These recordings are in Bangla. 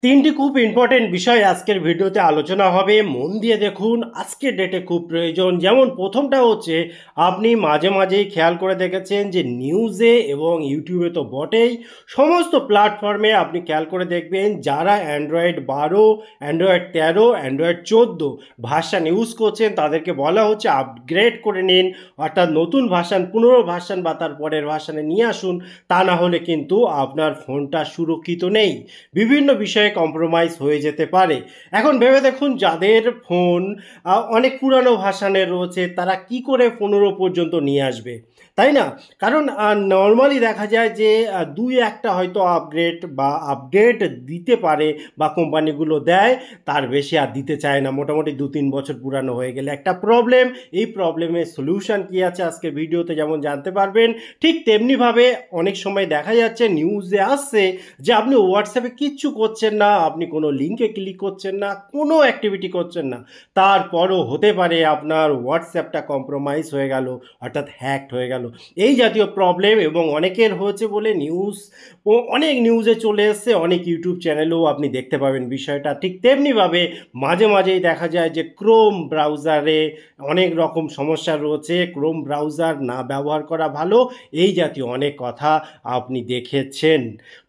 তিনটি খুব ইম্পর্টেন্ট বিষয় আজকের ভিডিওতে আলোচনা হবে। মন দিয়ে দেখুন, আজকের ডেটে খুব প্রয়োজন। যেমন প্রথমটা হচ্ছে, আপনি মাঝে মাঝেই খেয়াল করে দেখেছেন যে নিউজে এবং ইউটিউবে তো বটেই, সমস্ত প্ল্যাটফর্মে আপনি খেয়াল করে দেখবেন যারা Android 12, Android 13, Android 14 version use করছেন তাদেরকে বলা হচ্ছে আপগ্রেড করে নিন, অর্থাৎ নতুন ভার্সান 15 ভার্সান বা তার পরের ভার্সানে নিয়ে আসুন। তা না হলে কিন্তু আপনার ফোনটা সুরক্ষিত নেই, বিভিন্ন বিষয়ে কম্প্রোমাইজ হয়ে যেতে পারে। এখন ভেবে দেখুন, যাদের ফোন অনেক পুরানো ভার্সানের রয়েছে তারা কি করে 15 পর্যন্ত নিয়ে আসবে, তাই না? কারণ নর্মালি দেখা যায় যে দুই একটা হয়তো আপডেট দিতে পারে বা কোম্পানিগুলো দেয়, তার বেশি আর দিতে চায় না। মোটামুটি 2-3 বছর পুরানো হয়ে গেলে একটা প্রবলেম। এই প্রবলেমের সলিউশন কি আছে আজকে ভিডিওতে যেমন জানতে পারবেন, ঠিক তেমনিভাবে অনেক সময় দেখা যাচ্ছে নিউজে আসছে যে আপনি হোয়াটসঅ্যাপে কিচ্ছু করছেন না, আপনি কোনো লিঙ্কে ক্লিক করছেন না, কোনো অ্যাক্টিভিটি করছেন না, তারপরও হতে পারে আপনার হোয়াটসঅ্যাপটা কম্প্রোমাইজ হয়ে গেল, অর্থাৎ হ্যাকড হয়ে গেল। এই জাতীয় প্রবলেম এবং অনেকের হয়েছে বলে অনেক নিউজে চলে এসছে, অনেক ইউটিউব চ্যানেলেও আপনি দেখতে পাবেন বিষয়টা। ঠিক তেমনিভাবে মাঝে মাঝেই দেখা যায় যে ক্রোম ব্রাউজারে অনেক রকম সমস্যা রয়েছে, ক্রোম ব্রাউজার না ব্যবহার করা ভালো, এই জাতীয় অনেক কথা আপনি দেখেছেন।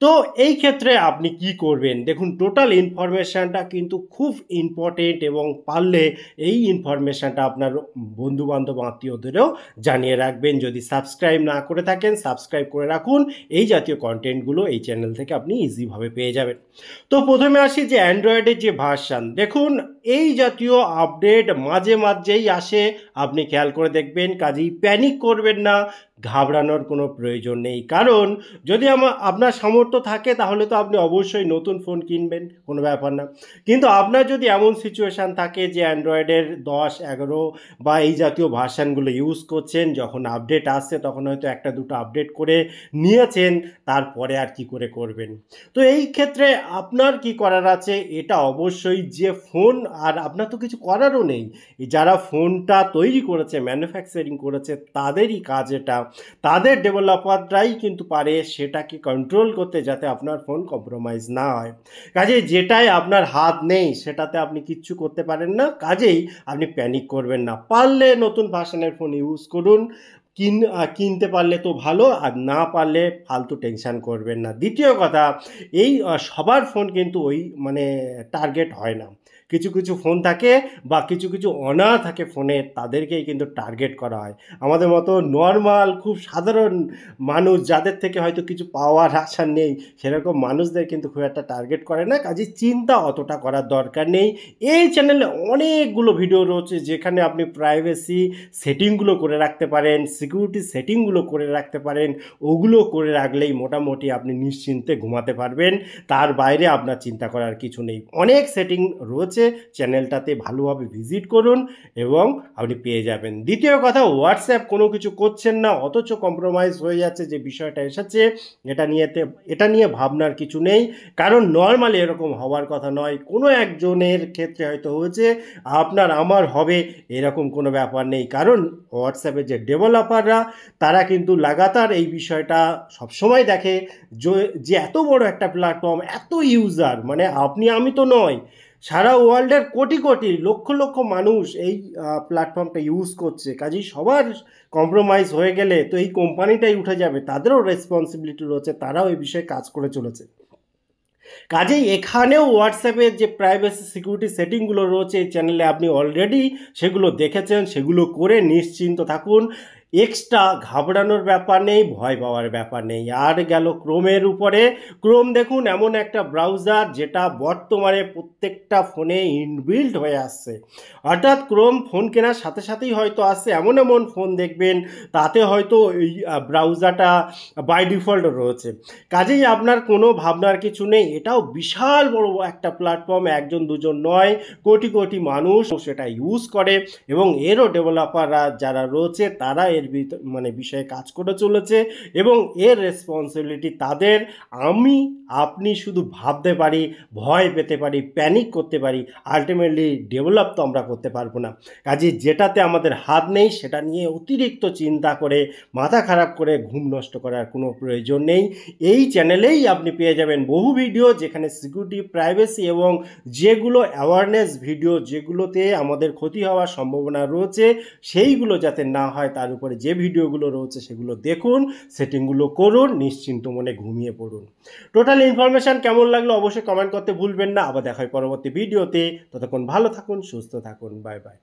তো এই ক্ষেত্রে আপনি কি করবেন? দেখুন, টোটাল ইনফরমেশানটা কিন্তু খুব ইম্পর্টেন্ট এবং পারলে এই ইনফরমেশানটা আপনার বন্ধুবান্ধব আত্মীয়দেরও জানিয়ে রাখবেন। যদি সাবস্ক্রাইব না করে থাকেন, সাবস্ক্রাইব করে রাখুন। এই জাতীয় কন্টেন্টগুলো এই চ্যানেল থেকে আপনি ইজিভাবে পেয়ে যাবেন। তো প্রথমে আসি যে অ্যান্ড্রয়েডের যে ভার্সান, দেখুন এই জাতীয় আপডেট মাঝে মাঝেই আসে, আপনি খেয়াল করে দেখবেন। কাজেই প্যানিক করবেন না, ঘাবড়ানোর কোনো প্রয়োজন নেই। কারণ যদি আপনার সামর্থ্য থাকে তাহলে তো আপনি অবশ্যই নতুন ফোন কিনবেন, কোনো ব্যাপার না। কিন্তু আপনার যদি এমন সিচুয়েশান থাকে যে অ্যান্ড্রয়েডের 10, 11 বা এই জাতীয় ভার্সানগুলো ইউজ করছেন, যখন আপডেট আসছে তখন হয়তো একটা দুটো আপডেট করে নিয়েছেন, তারপরে আর কি করে করবেন? তো এই ক্ষেত্রে আপনার কি করার আছে, এটা অবশ্যই যে ফোন, আর আপনার তো কিছু করারও নেই, যারা ফোনটা তৈরি করেছে, ম্যানুফ্যাকচারিং করেছে, তাদেরই কাজ এটা। তাদের ডেভেলপাররাই কিন্তু পারে সেটাকে কন্ট্রোল করতে, যাতে আপনার ফোন কম্প্রোমাইজ না হয়। কাজেই যেটাই আপনার হাত নেই সেটাতে আপনি কিচ্ছু করতে পারেন না, কাজেই আপনি প্যানিক করবেন না। পারলে নতুন ভার্সনের ফোন ইউজ করুন, কিনতে পারলে তো ভালো, আর না পারলে ফালতু টেনশান করবেন না। দ্বিতীয় কথা, এই সবার ফোন কিন্তু ওই মানে টার্গেট হয় না। কিছু কিছু ফোন থাকে বা কিছু কিছু অনার থাকে ফোনে, তাদেরকেই কিন্তু টার্গেট করা হয়। আমাদের মতো নর্মাল খুব সাধারণ মানুষ, যাদের থেকে হয়তো কিছু পাওয়ার আশা নেই, সেরকম মানুষদের কিন্তু খুব একটা টার্গেট করে না। কাজেই চিন্তা অতটা করার দরকার নেই। এই চ্যানেলে অনেকগুলো ভিডিও রয়েছে যেখানে আপনি প্রাইভেসি সেটিংগুলো করে রাখতে পারেন, সিকিউরিটি সেটিংগুলো করে রাখতে পারেন। ওগুলো করে রাখলেই মোটামুটি আপনি নিশ্চিন্তে ঘুমাতে পারবেন। তার বাইরে আপনার চিন্তা করার কিছু নেই। অনেক সেটিং রয়েছে চ্যানেলটাতে, ভালোভাবে ভিজিট করুন এবং আপনি পেয়ে যাবেন। দ্বিতীয় কথা, হোয়াটসঅ্যাপ কোনো কিছু করছেন না অথচ কম্প্রোমাইজ হয়ে যাচ্ছে, যে বিষয়টা এসেছে, এটা নিয়ে ভাবনার কিছু নেই। কারণ নর্মালি এরকম হওয়ার কথা নয়। কোনো একজনের ক্ষেত্রে হয়তো হয়েছে, আপনার আমার হবে এরকম কোনো ব্যাপার নেই। কারণ হোয়াটসঅ্যাপের যে ডেভেলপাররা, তারা কিন্তু লাগাতার এই বিষয়টা সবসময় দেখে, যে এত বড় একটা প্ল্যাটফর্ম, এত ইউজার, মানে আপনি আমি তো নয়, সারা ওয়ার্ল্ডের কোটি কোটি লক্ষ লক্ষ মানুষ এই প্ল্যাটফর্মটা ইউজ করছে। কাজেই সবার কম্প্রোমাইজ হয়ে গেলে তো এই কোম্পানিটাই উঠে যাবে, তাদেরও রেসপন্সিবিলিটি রয়েছে, তারাও এই বিষয়ে কাজ করে চলেছে। কাজেই এখানেও হোয়াটসঅ্যাপের যে প্রাইভেসি সিকিউরিটি সেটিংগুলো রয়েছে এই চ্যানেলে, আপনি অলরেডি সেগুলো দেখেছেন, সেগুলো করে নিশ্চিন্ত থাকুন। এক্সট্রা ঘাবড়ানোর ব্যাপার নেই, ভয় পাওয়ার ব্যাপার নেই। আর গেল ক্রোমের উপরে। ক্রোম দেখুন এমন একটা ব্রাউজার যেটা বর্তমানে প্রত্যেকটা ফোনে ইনবিল্ট হয়ে আসছে। অর্থাৎ ক্রোম ফোন কেনার সাথে সাথেই হয়তো আসছে, এমন এমন ফোন দেখবেন তাতে হয়তো এই ব্রাউজারটা বাই ডিফল্ট রয়েছে। কাজেই আপনার কোনো ভাবনার কিছু নেই। এটাও বিশাল বড় একটা প্ল্যাটফর্ম, একজন দুজন নয়, কোটি কোটি মানুষ সেটা ইউজ করে, এবং এরও ডেভেলপাররা যারা রয়েছে তারা এর মানে বিষয়ে কাজ করে চলেছে এবং এর রেসপন্সিবিলিটি তাদের। আপনি শুধু ভাবতে পারি, ভয় পেতে পারি, প্যানিক করতে পারি, আলটিমেটলি ডেভেলপ তো আমরা করতে পারবো না। কাজে যেটাতে আমাদের হাত নেই সেটা নিয়ে অতিরিক্ত চিন্তা করে মাথা খারাপ করে ঘুম নষ্ট করার কোনো প্রয়োজন নেই। এই চ্যানেলেই আপনি পেয়ে যাবেন বহু ভিডিও যেখানে সিকিউরিটি, প্রাইভেসি এবং যেগুলো অ্যাওয়ারনেস ভিডিও যেগুলোতে আমাদের ক্ষতি হওয়ার সম্ভাবনা রয়েছে সেইগুলো যাতে না হয় তার উপরে যে ভিডিওগুলো রয়েছে সেগুলো দেখুন, সেটিংগুলো করুন, নিশ্চিন্ত মনে ঘুমিয়ে পড়ুন। টোটাল ইনফরমেশান কেমন লাগলো অবশ্যই কমেন্ট করতে ভুলবেন না। আবার দেখা হয় পরবর্তী ভিডিওতে। ততক্ষণ ভালো থাকুন, সুস্থ থাকুন, বাই বাই।